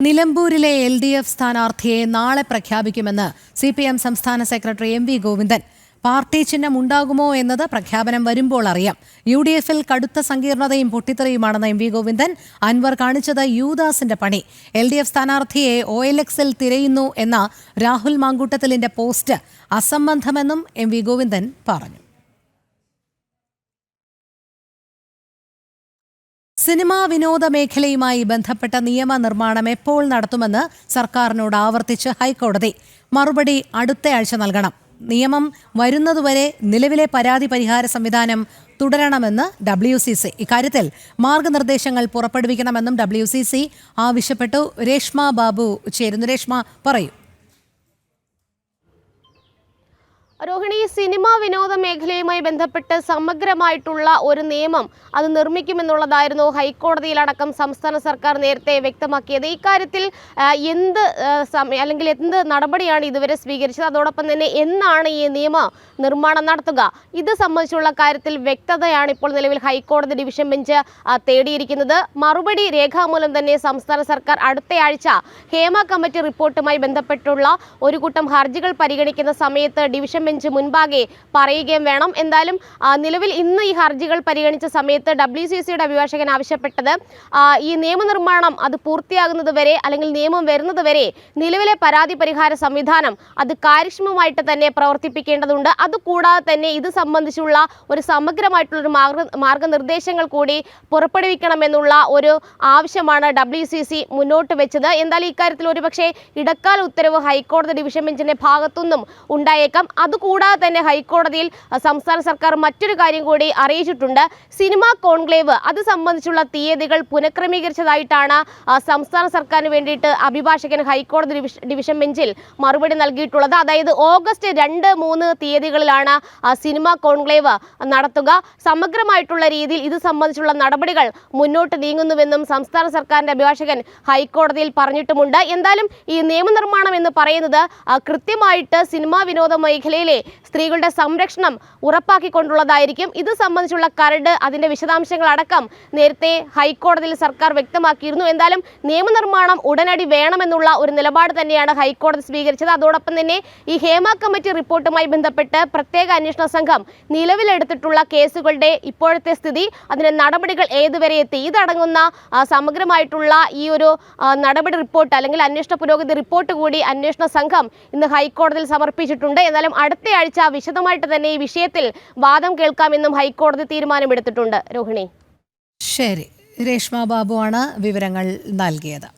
നിലമ്പൂരിലെ LDF സ്ഥാനാർത്ഥിയെ നാളെ പ്രഖ്യാപിക്കുമെന്ന് CPM സംസ്ഥാന സെക്രട്ടറി MV ഗോവിന്ദൻ. പാർട്ടി ചിഹ്നം ഉണ്ടാകുമോ എന്നത് പ്രഖ്യാപനം വരുമ്പോൾ അറിയാം. UDF-ൽ കടുത്ത സങ്കീർണതയും പൊട്ടിത്തെറിയുമാണെന്ന് MV ഗോവിന്ദൻ. അൻവർ കാണിച്ചത് യൂദാസിന്റെ പണി. LDF സ്ഥാനാർത്ഥിയെ OLX-ൽ തിരയുന്നു എന്ന രാഹുൽ മാങ്കൂട്ടത്തിലിന്റെ പോസ്റ്റ് അസംബന്ധമെന്നും MV ഗോവിന്ദൻ പറഞ്ഞു. സിനിമാ വിനോദ മേഖലയുമായി ബന്ധപ്പെട്ട നിയമനിർമ്മാണം എപ്പോൾ നടത്തുമെന്ന് സർക്കാരിനോട് ആവർത്തിച്ച് ഹൈക്കോടതി. മറുപടി അടുത്തയാഴ്ച നൽകണം. നിയമം വരുന്നതുവരെ നിലവിലെ പരാതി പരിഹാര സംവിധാനം തുടരണമെന്ന് WCC. ഇക്കാര്യത്തിൽ മാർഗനിർദ്ദേശങ്ങൾ പുറപ്പെടുവിക്കണമെന്നും WCC ആവശ്യപ്പെട്ടു. രേഷ്മ ബാബു ചേരുന്നു. രേഷ്മ, പറയൂ. രോഹിണി, സിനിമാ വിനോദ മേഖലയുമായി ബന്ധപ്പെട്ട് സമഗ്രമായിട്ടുള്ള ഒരു നിയമം അത് നിർമ്മിക്കുമെന്നുള്ളതായിരുന്നു ഹൈക്കോടതിയിലടക്കം സംസ്ഥാന സർക്കാർ നേരത്തെ വ്യക്തമാക്കിയത്. ഇക്കാര്യത്തിൽ എന്ത് നടപടിയാണ് ഇതുവരെ സ്വീകരിച്ചത്, അതോടൊപ്പം തന്നെ എന്നാണ് ഈ നിയമ നിർമ്മാണം നടത്തുക, ഇത് സംബന്ധിച്ചുള്ള കാര്യത്തിൽ വ്യക്തതയാണ് ഇപ്പോൾ നിലവിൽ ഹൈക്കോടതി ഡിവിഷൻ ബെഞ്ച് തേടിയിരിക്കുന്നത്. മറുപടി രേഖാമൂലം തന്നെ സംസ്ഥാന സർക്കാർ അടുത്തയാഴ്ച ഹേമ കമ്മിറ്റി റിപ്പോർട്ടുമായി ബന്ധപ്പെട്ടുള്ള ഒരു കൂട്ടം ഹർജികൾ പരിഗണിക്കുന്ന സമയത്ത് ഡിവിഷൻ ബെഞ്ച് മുൻപാകെ പറയുകയും വേണം. എന്തായാലും നിലവിൽ ഇന്ന് ഈ ഹർജികൾ പരിഗണിച്ച സമയത്ത് WCCയുടെ അഭിഭാഷകൻ ആവശ്യപ്പെട്ടത് ഈ നിയമനിർമ്മാണം അത് പൂർത്തിയാകുന്നത് വരെ അല്ലെങ്കിൽ നിയമം വരുന്നത് വരെ നിലവിലെ പരാതി പരിഹാര സംവിധാനം അത് കാര്യക്ഷമമായിട്ട് തന്നെ പ്രവർത്തിപ്പിക്കേണ്ടതുണ്ട്. അതുകൂടാതെ തന്നെ ഇത് സംബന്ധിച്ചുള്ള ഒരു സമഗ്രമായിട്ടുള്ളൊരു മാർഗനിർദ്ദേശങ്ങൾ കൂടി പുറപ്പെടുവിക്കണമെന്നുള്ള ഒരു ആവശ്യമാണ് WCC മുന്നോട്ട് വെച്ചത്. എന്തായാലും ഇക്കാര്യത്തിൽ ഒരുപക്ഷെ ഇടക്കാല ഉത്തരവ് ഹൈക്കോടതി ഡിവിഷൻ ബെഞ്ചിന്റെ ഭാഗത്തുനിന്നും ഉണ്ടായേക്കാം. അതുകൂടാതെ തന്നെ ഹൈക്കോടതിയിൽ സംസ്ഥാന സർക്കാർ മറ്റൊരു കാര്യം കൂടി അറിയിച്ചിട്ടുണ്ട്. സിനിമാ കോൺക്ലേവ് അത് സംബന്ധിച്ചുള്ള തീയതികൾ പുനഃക്രമീകരിച്ചതായിട്ടാണ് സംസ്ഥാന സർക്കാരിന് വേണ്ടിയിട്ട് അഭിഭാഷകൻ ഹൈക്കോടതി ഡിവിഷൻ ബെഞ്ചിൽ മറുപടി നൽകിയിട്ടുള്ളത്. അതായത് ഓഗസ്റ്റ് 2-3 തീയതികളിലാണ് സിനിമാ കോൺക്ലേവ് നടത്തുക. സമഗ്രമായിട്ടുള്ള രീതിയിൽ ഇത് സംബന്ധിച്ചുള്ള നടപടികൾ മുന്നോട്ട് നീങ്ങുന്നുവെന്നും സംസ്ഥാന സർക്കാരിന്റെ അഭിഭാഷകൻ ഹൈക്കോടതിയിൽ പറഞ്ഞിട്ടുമുണ്ട്. എന്തായാലും ഈ നിയമനിർമ്മാണം എന്ന് പറയുന്നത് കൃത്യമായിട്ട് സിനിമാ വിനോദ മേഖലയിലെ സ്ത്രീകളുടെ സംരക്ഷണം ഉറപ്പാക്കിക്കൊണ്ടുള്ളതായിരിക്കും. ഇത് സംബന്ധിച്ചുള്ള കരട് അതിന്റെ വിശദാംശങ്ങൾ അടക്കം നേരത്തെ ഹൈക്കോടതിയിൽ സർക്കാർ വ്യക്തമാക്കിയിരുന്നു. എന്തായാലും നിയമനിർമ്മാണം ഉടനടി വേണമെന്നുള്ള ഒരു നിലപാട് തന്നെയാണ് ഹൈക്കോടതി സ്വീകരിച്ചത്. അതോടൊപ്പം തന്നെ ഈ ഹേമ കമ്മിറ്റി റിപ്പോർട്ടുമായി ബന്ധപ്പെട്ട് പ്രത്യേക അന്വേഷണ സംഘം നിലവിലെടുത്തിട്ടുള്ള കേസുകളുടെ ഇപ്പോഴത്തെ സ്ഥിതി, അതിന്റെ നടപടികൾ ഏതുവരെ എത്തി, ഇതടങ്ങുന്ന സമഗ്രമായിട്ടുള്ള ഈ ഒരു നടപടി റിപ്പോർട്ട് അല്ലെങ്കിൽ അന്വേഷണ പുരോഗതി റിപ്പോർട്ട് കൂടി അന്വേഷണ സംഘം ഇന്ന് ഹൈക്കോടതിയിൽ സമർപ്പിച്ചിട്ടുണ്ട്. എന്നാലും അടുത്തയാഴ്ച വിശദമായിട്ട് തന്നെ ഈ വിഷയത്തിൽ വാദം കേൾക്കാമെന്നും ഹൈക്കോടതി തീരുമാനമെടുത്തിട്ടുണ്ട്. രോഹിണി, ശരി. രേഷ്മ ബാബുവാണ് വിവരങ്ങൾ നൽകിയത്.